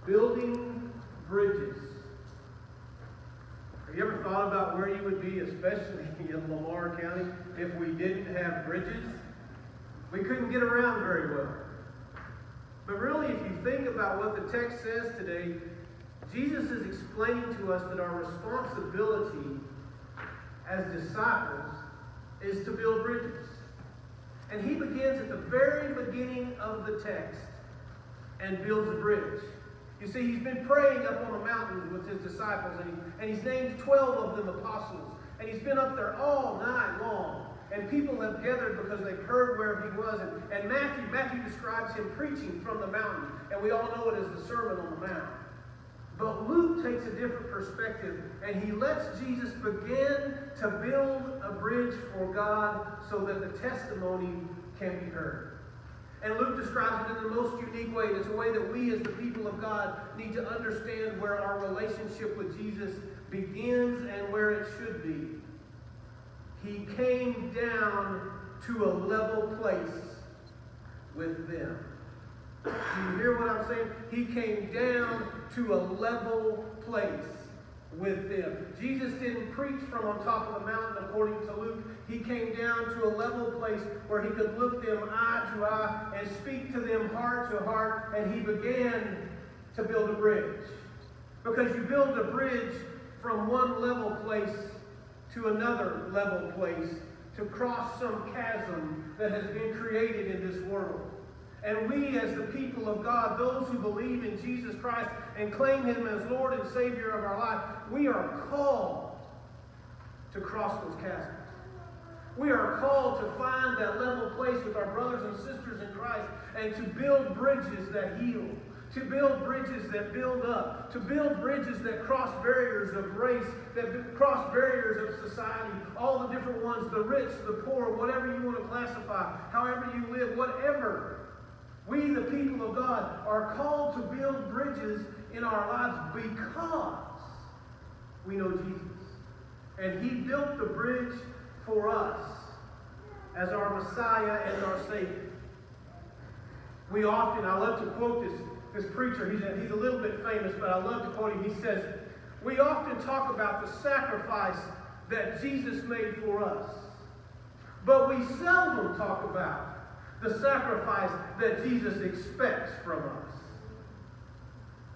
Building bridges. Have you ever thought about where you would be, especially in Lamar County, if we didn't have bridges? We couldn't get around very well. But really, if you think about what the text says today, Jesus is explaining to us that our responsibility as disciples is to build bridges. And he begins at the very beginning of the text and builds a bridge. You see, he's been praying up on the mountain with his disciples, and he's named 12 of them apostles. And he's been up there all night long. And people have gathered because they've heard where he was. And Matthew describes him preaching from the mountain. And we all know it as the Sermon on the Mount. But Luke takes a different perspective, and he lets Jesus begin to build a bridge for God so that the testimony can be heard. And Luke describes it in the most unique way. It's a way that we as the people of God need to understand where our relationship with Jesus begins and where it should be. He came down to a level place with them. Do you hear what I'm saying? He came down to a level place with them. Jesus didn't preach from on top of the mountain according to Luke. He came down to a level place where he could look them eye to eye and speak to them heart to heart, and he began to build a bridge. Because you build a bridge from one level place to another level place to cross some chasm that has been created in this world. And we as the people of God, those who believe in Jesus Christ and claim him as Lord and Savior of our life, we are called to cross those chasms. We are called to find that level place with our brothers and sisters in Christ and to build bridges that heal, to build bridges that build up, to build bridges that cross barriers of race, that cross barriers of society, all the different ones, the rich, the poor, whatever you want to classify, however you live, whatever. We, the people of God, are called to build bridges in our lives because we know Jesus. And he built the bridge for us as our Messiah and our Savior. We often, I love to quote this preacher, he's a little bit famous, but I love to quote him. He says, we often talk about the sacrifice that Jesus made for us, but we seldom talk about the sacrifice that Jesus expects from us.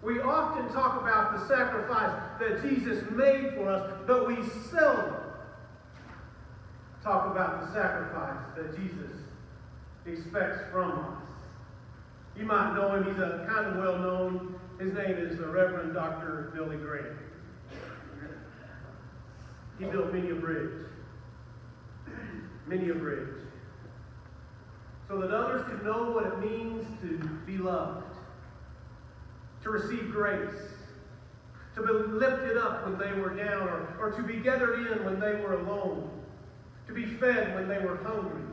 We often talk about the sacrifice that Jesus made for us, but we seldom talk about the sacrifice that Jesus expects from us. You might know him. He's a kind of well-known. His name is the Reverend Dr. Billy Graham. He built many a bridge. Many a bridge. So that others can know what it means to be loved, to receive grace, to be lifted up when they were down, or to be gathered in when they were alone, to be fed when they were hungry,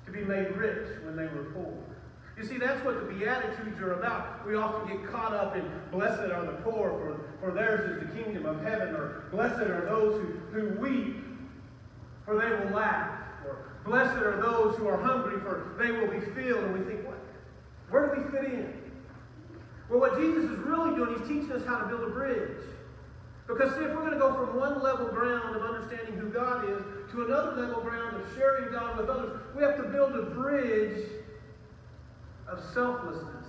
to be made rich when they were poor. You see, that's what the Beatitudes are about. We often get caught up in blessed are the poor, for theirs is the kingdom of heaven, or blessed are those who weep, for they will laugh. Blessed are those who are hungry, for they will be filled. And we think, what? Where do we fit in? Well, what Jesus is really doing, he's teaching us how to build a bridge. Because see, if we're going to go from one level ground of understanding who God is to another level ground of sharing God with others, we have to build a bridge of selflessness.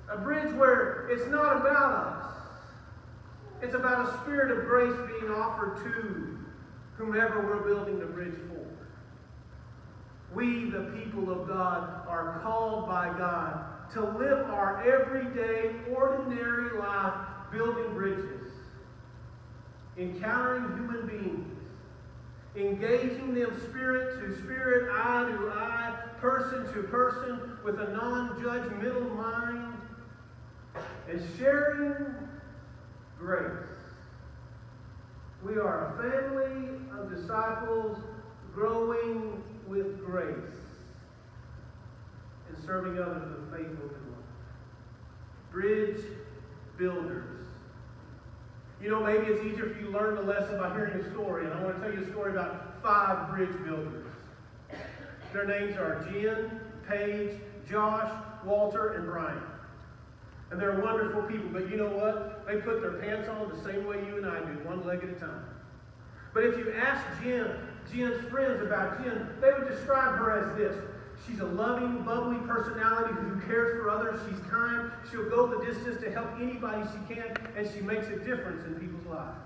A bridge where it's not about us. It's about a spirit of grace being offered to whomever we're building the bridge for. We, the people of God, are called by God to live our everyday, ordinary life building bridges, encountering human beings, engaging them spirit to spirit, eye to eye, person to person, with a non-judgmental mind, and sharing grace. We are a family of disciples growing with grace and serving others with faith, hope, and love. Bridge builders. You know, maybe it's easier if you learn the lesson by hearing a story. And I want to tell you a story about 5 bridge builders. Their names are Jen, Paige, Josh, Walter, and Brian. And they're wonderful people, but you know what? They put their pants on the same way you and I do, one leg at a time. But if you ask Jen's friends about Jen, they would describe her as this. She's a loving, bubbly personality who cares for others. She's kind. She'll go the distance to help anybody she can, and she makes a difference in people's lives.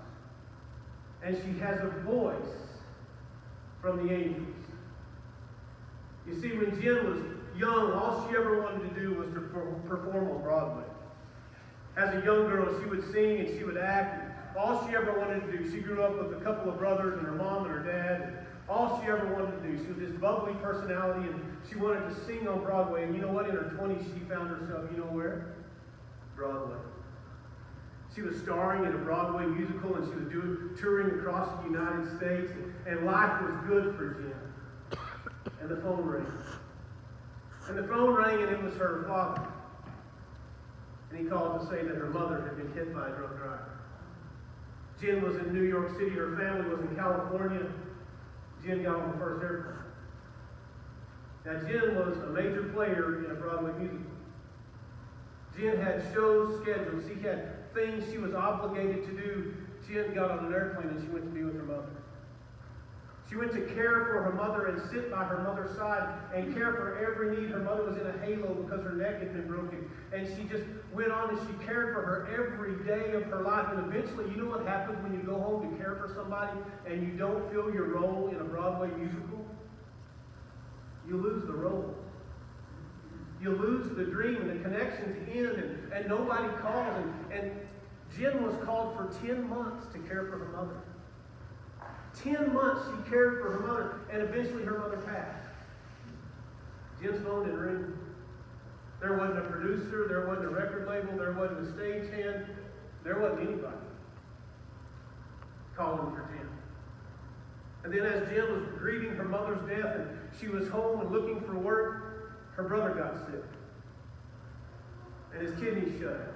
And she has a voice from the angels. You see, when Jen was young, all she ever wanted to do was to perform on Broadway. As a young girl, she would sing and she would act. And all she ever wanted to do, she grew up with a couple of brothers and her mom and her dad. And all she ever wanted to do, she was this bubbly personality, and she wanted to sing on Broadway. And you know what? In her 20s, she found herself, you know where? Broadway. She was starring in a Broadway musical, and she was touring across the United States. And life was good for Jen. And the phone rang. And the phone rang, and it was her father. And he called to say that her mother had been hit by a drunk driver. Jen was in New York City. Her family was in California. Jen got on the first airplane. Now, Jen was a major player in a Broadway musical. Jen had shows scheduled. She had things she was obligated to do. Jen got on an airplane and she went to be with her mother. She went to care for her mother and sit by her mother's side and care for every need. Her mother was in a halo because her neck had been broken. And she just went on and she cared for her every day of her life. And eventually, you know what happens when you go home to care for somebody and you don't fill your role in a Broadway musical? You lose the role. You lose the dream and the connections end and nobody calls. And Jen was called for 10 months to care for her mother. 10 months she cared for her mother, and eventually her mother passed. Jen's phone didn't ring. There wasn't a producer, there wasn't a record label, there wasn't a stagehand, there wasn't anybody calling for Jen. And then as Jen was grieving her mother's death and she was home and looking for work, her brother got sick. And his kidneys shut out.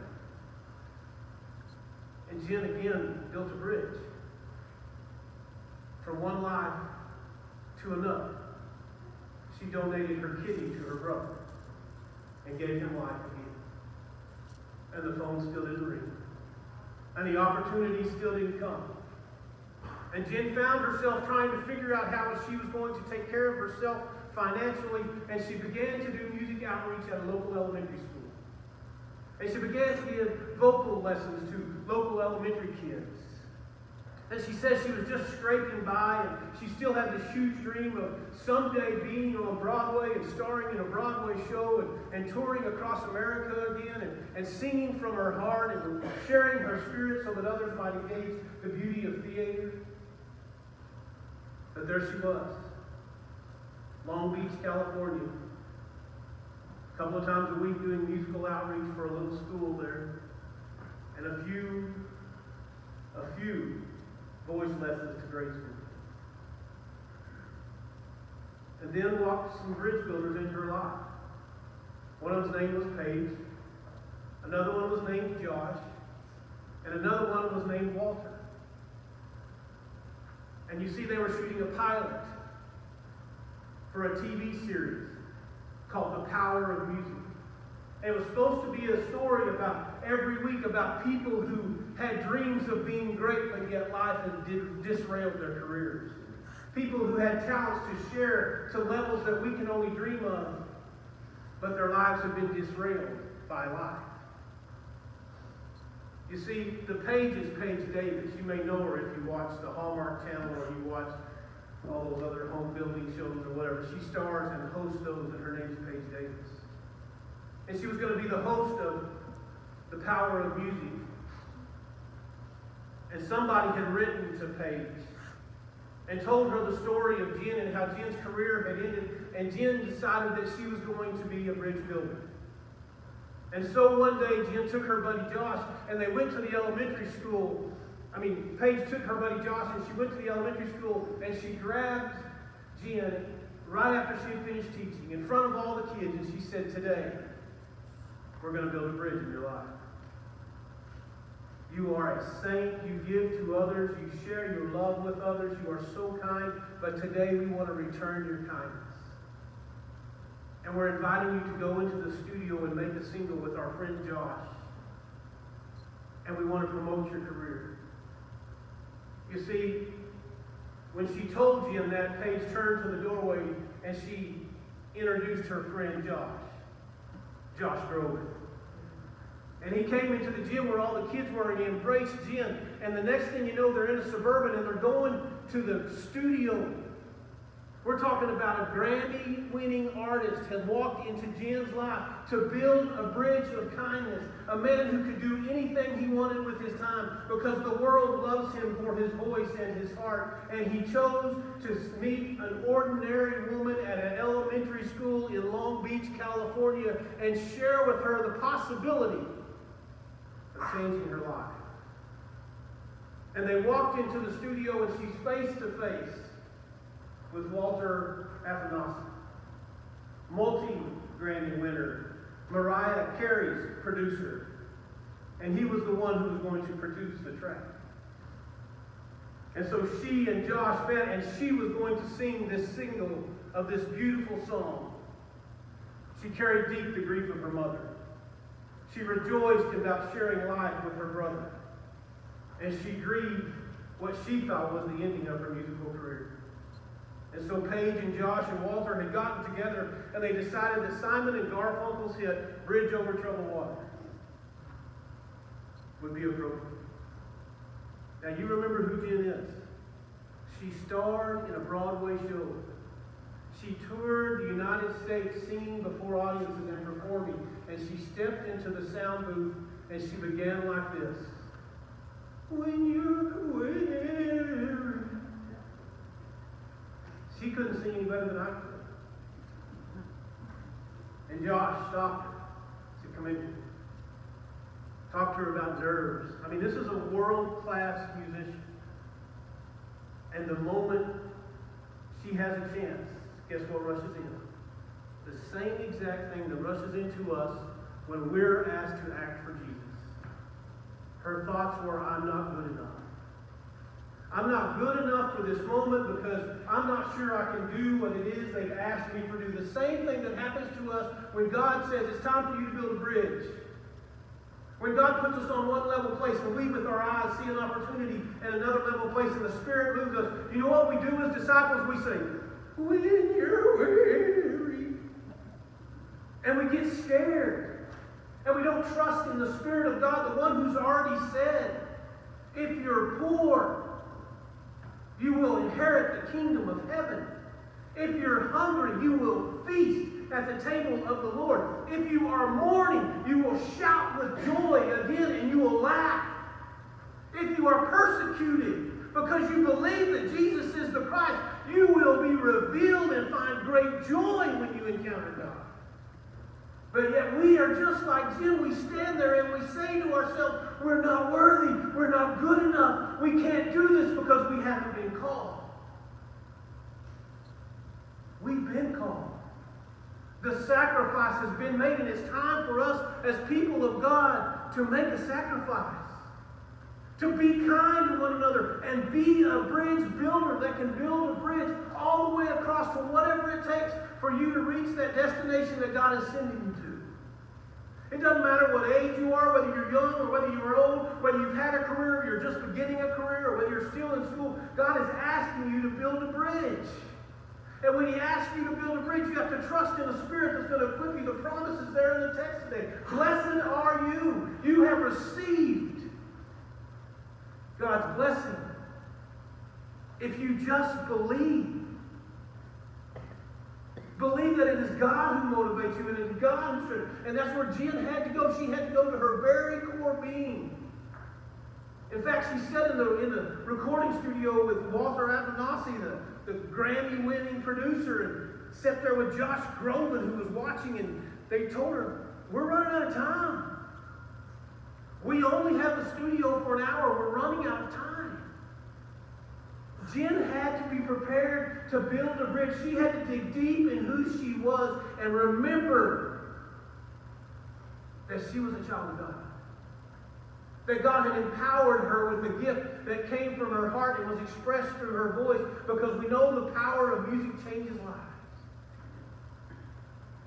And Jen again built a bridge. From one life to another. She donated her kidney to her brother and gave him life again. And the phone still didn't ring. And the opportunity still didn't come. And Jen found herself trying to figure out how she was going to take care of herself financially, and she began to do music outreach at a local elementary school. And she began to give vocal lessons to local elementary kids. And she said she was just scraping by, and she still had this huge dream of someday being on Broadway and starring in a Broadway show and touring across America again and singing from her heart and sharing her spirit so that others might engage the beauty of theater. But there she was, Long Beach, California, a couple of times a week doing musical outreach for a little school there, and a few voice lessons to grade school. And then walked some bridge builders into her life. One of them's name was Paige. Another one was named Josh. And another one was named Walter. And you see, they were shooting a pilot for a TV series called The Power of Music. It was supposed to be a story about every week about people who had dreams of being great, but yet life had disrailed their careers. People who had talents to share to levels that we can only dream of, but their lives have been disrailed by life. You see, the Paige is Paige Davis. You may know her if you watch the Hallmark Channel or you watch all those other home building shows or whatever. She stars and hosts those, and her name's Paige Davis. And she was going to be the host of The Power of Music. And somebody had written to Paige and told her the story of Jen and how Jen's career had ended, and Jen decided that she was going to be a bridge builder. And so one day Jen took her buddy Josh and they went to the elementary school. Paige took her buddy Josh and she went to the elementary school and she grabbed Jen right after she had finished teaching in front of all the kids, and she said, "Today, we're going to build a bridge in your life. You are a saint. You give to others. You share your love with others. You are so kind. But today we want to return your kindness. And we're inviting you to go into the studio and make a single with our friend Josh and we want to promote your career. You see, when she told Jim that, Paige turned to the doorway and she introduced her friend Josh Groban. And he came into the gym where all the kids were and he embraced Jim. And the next thing you know, they're in a Suburban and they're going to the studio. We're talking about a Grammy-winning artist had walked into Jim's life to build a bridge of kindness. A man who could do anything he wanted with his time because the world loves him for his voice and his heart. And he chose to meet an ordinary woman at an elementary school in Long Beach, California, and share with her the possibility of changing her life. And they walked into the studio and she's face to face with Walter Afanasy, multi-Grammy winner, Mariah Carey's producer. And he was the one who was going to produce the track. And so she and Josh met, and she was going to sing this single of this beautiful song. She carried deep the grief of her mother. She rejoiced about sharing life with her brother. And she grieved what she thought was the ending of her musical career. And so Paige and Josh and Walter had gotten together and they decided that Simon and Garfunkel's hit, Bridge Over Troubled Water, would be appropriate. Now you remember who Jen is. She starred in a Broadway show. She toured the United States singing before audiences and performing. And she stepped into the sound booth and she began like this. When you're weary. She couldn't sing any better than I could. And Josh stopped her. He said, come in here. Talked to her about nerves. I mean, this is a world-class musician. And the moment she has a chance, guess what rushes in? The same exact thing that rushes into us when we're asked to act for Jesus. Her thoughts were, I'm not good enough. I'm not good enough for this moment because I'm not sure I can do what it is they've asked me to do. The same thing that happens to us when God says it's time for you to build a bridge. When God puts us on one level place and we with our eyes see an opportunity and another level place and the Spirit moves us, you know what we do as disciples? We say, when you're weary. And we get scared. And we don't trust in the Spirit of God, the one who's already said, if you're poor, you will inherit the kingdom of heaven. If you're hungry, you will feast at the table of the Lord. If you are mourning, you will shout with joy again and you will laugh. If you are persecuted because you believe that Jesus is the Christ, you will be revealed and find great joy when you encounter God. But yet we are just like Jim. We stand there and we say to ourselves, we're not worthy. We're not good enough. We can't do this because we haven't been called. We've been called. The sacrifice has been made, and it's time for us as people of God to make a sacrifice. To be kind to one another and be a bridge builder that can build a bridge all the way across to whatever it takes for you to reach that destination that God is sending you to. It doesn't matter what age you are, whether you're young or whether you're old, whether you've had a career or you're just beginning a career or whether you're still in school. God is asking you to build a bridge. And when He asks you to build a bridge, you have to trust in the Spirit that's going to equip you. The promise is there in the text today. Blessed are you. You have received God's blessing. If you just believe. Believe that it is God who motivates you and it is God who strengthens. And that's where Jen had to go. She had to go to her very core being. In fact, she said in the recording studio with Walter Afanasy, the Grammy-winning producer, and sat there with Josh Groban, who was watching, and they told her, we're running out of time. We only have the studio for an hour. We're running out of time. Jen had to be prepared to build a bridge. She had to dig deep in who she was and remember that she was a child of God. That God had empowered her with a gift that came from her heart and was expressed through her voice, because we know the power of music changes lives.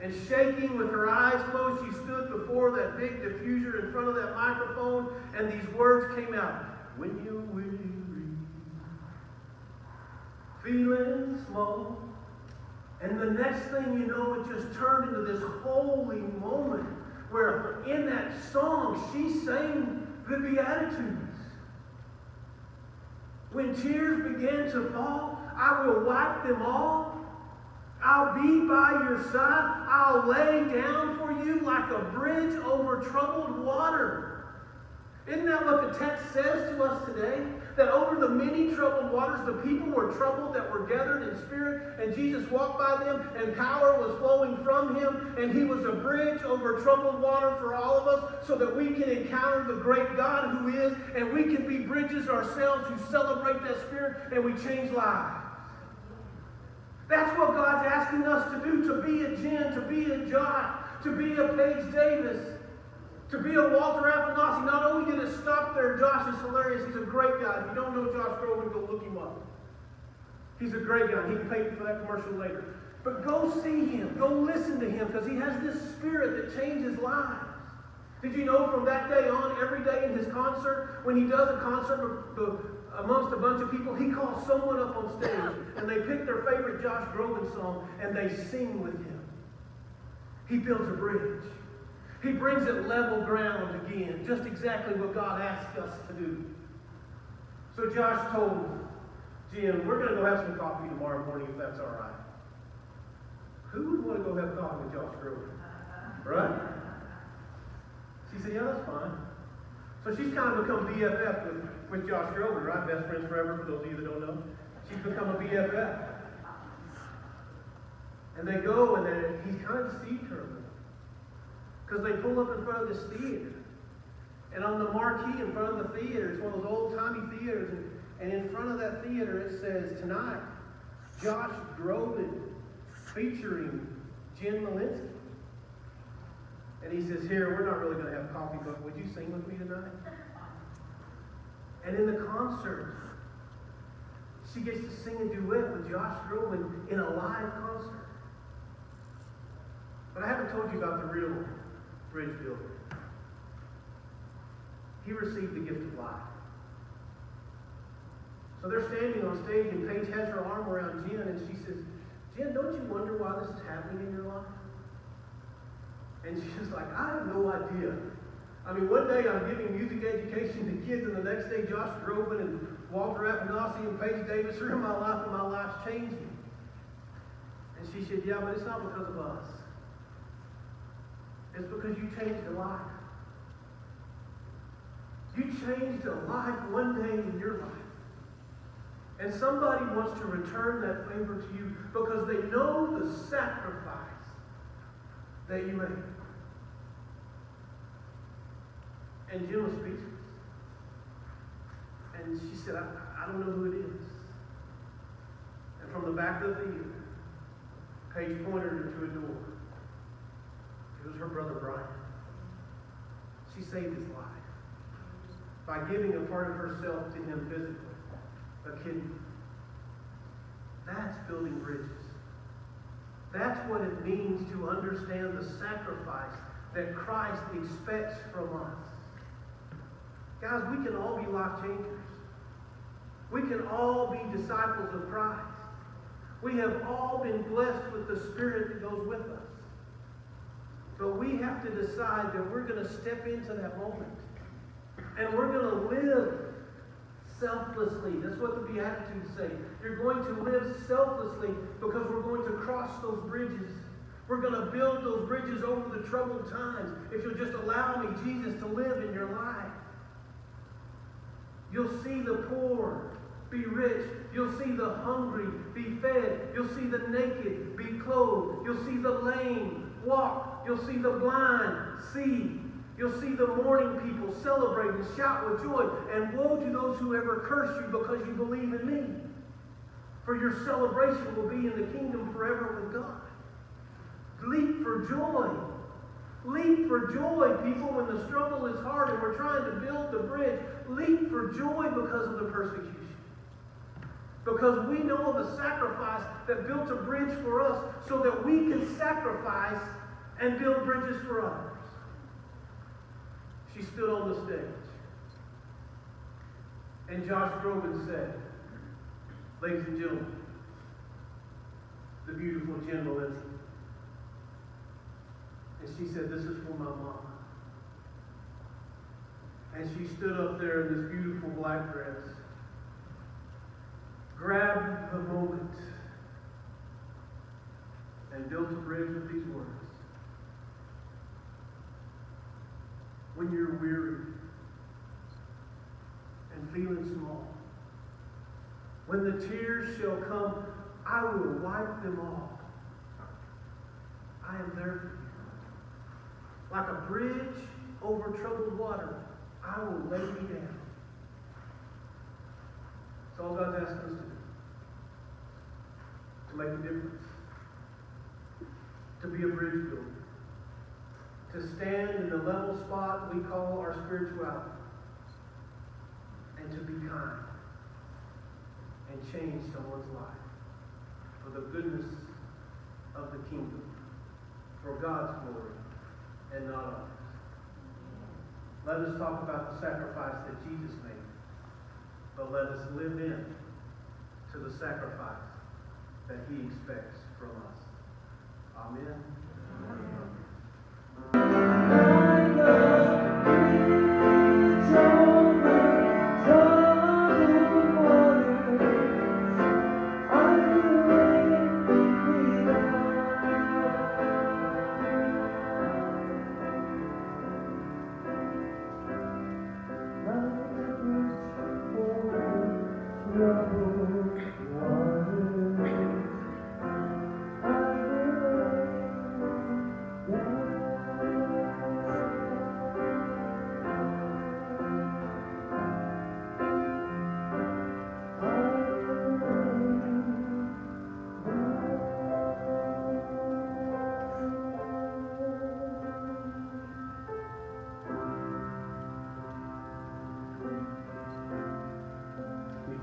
And shaking with her eyes closed, she stood before before that big diffuser in front of that microphone, and these words came out. When you're weary, feeling small. And the next thing you know, it just turned into this holy moment where in that song, she sang the Beatitudes. When tears began to fall, I will wipe them all. I'll be by your side. I'll lay down for you like a bridge over troubled water. Isn't that what the text says to us today? That over the many troubled waters, the people were troubled that were gathered in spirit, and Jesus walked by them, and power was flowing from him, and he was a bridge over troubled water for all of us, so that we can encounter the great God who is, and we can be bridges ourselves who celebrate that spirit, and we change lives. That's what God's asking us to do, to be a Jen, to be a Josh, to be a Paige Davis, to be a Walter Afanasi. Not only did it stop there, Josh is hilarious. He's a great guy. If you don't know Josh Groban, go look him up. He's a great guy. He can pay for that commercial later. But go see him. Go listen to him, because he has this spirit that changes lives. Did you know from that day on, every day in his concert, when he does a concert amongst a bunch of people, he calls someone up on stage, and they pick their favorite Josh Groban song, and they sing with him. He builds a bridge. He brings it level ground again, just exactly what God asked us to do. So Josh told Jim, we're going to go have some coffee tomorrow morning if that's all right. Who would want to go have coffee with Josh Groban? Right? She said, yeah, that's fine. So she's kind of become BFF with Josh Groban, right? Best friends forever, for those of you that don't know. She's become a BFF. And they go, and he's kind of deceived her a little. Because they pull up in front of this theater. And on the marquee in front of the theater, it's one of those old-timey theaters, and in front of that theater it says, tonight, Josh Groban featuring Jen Malinsky. And he says, here, we're not really going to have coffee, but would you sing with me tonight? And in the concert, she gets to sing a duet with Josh Groban in a live concert. But I haven't told you about the real bridge builder. He received the gift of life. So they're standing on stage, and Paige has her arm around Jen, and she says, Jen, don't you wonder why this is happening in your life? And she's like, I have no idea. I mean, one day I'm giving music education to kids, and the next day Josh Groban and Walter Afanasi and Paige Davis are in my life, and my life's changing. And she said, yeah, but it's not because of us. It's because you changed a life. You changed a life one day in your life. And somebody wants to return that favor to you because they know the sacrifice that you made. And Jim was speechless. And she said, I don't know who it is. And from the back of the theater, Paige pointed her to a door. It was her brother Brian. She saved his life by giving a part of herself to him physically, a kidney. That's building bridges. That's what it means to understand the sacrifice that Christ expects from us. Guys, we can all be life changers. We can all be disciples of Christ. We have all been blessed with the Spirit that goes with us. But we have to decide that we're going to step into that moment. And we're going to live selflessly. That's what the Beatitudes say. You're going to live selflessly because we're going to cross those bridges. We're going to build those bridges over the troubled times. If you'll just allow me, Jesus, to live in your life. You'll see the poor be rich. You'll see the hungry be fed. You'll see the naked be clothed. You'll see the lame walk. You'll see the blind see. You'll see the mourning people celebrate and shout with joy. And woe to those who ever curse you because you believe in me. For your celebration will be in the kingdom forever with God. Leap for joy. Leap for joy, people, when the struggle is hard and we're trying to build the bridge. Leap for joy because of the persecution. Because we know of a sacrifice that built a bridge for us so that we can sacrifice and build bridges for others. she stood on the stage. And Josh Groban said, ladies and gentlemen, the beautiful Jen Malinsky. And she said, this is for my mama. And she stood up there in this beautiful black dress, grabbed the moment, and built a bridge with these words. When you're weary and feeling small, when the tears shall come, I will wipe them off. I am there for you. Like a bridge over troubled water, I will lay me down. That's all God's asking us to make a difference, to be a bridge builder, to stand in the level spot we call our spirituality, and to be kind and change someone's life for the goodness of the kingdom, for God's glory and not ours. Let us talk about the sacrifice that Jesus made, but let us live in to the sacrifice that he expects from us. Amen.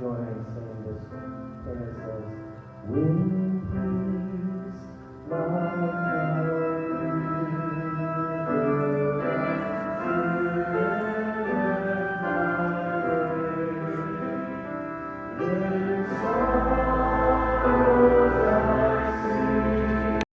Go ahead and sing this. And it says, when peace, my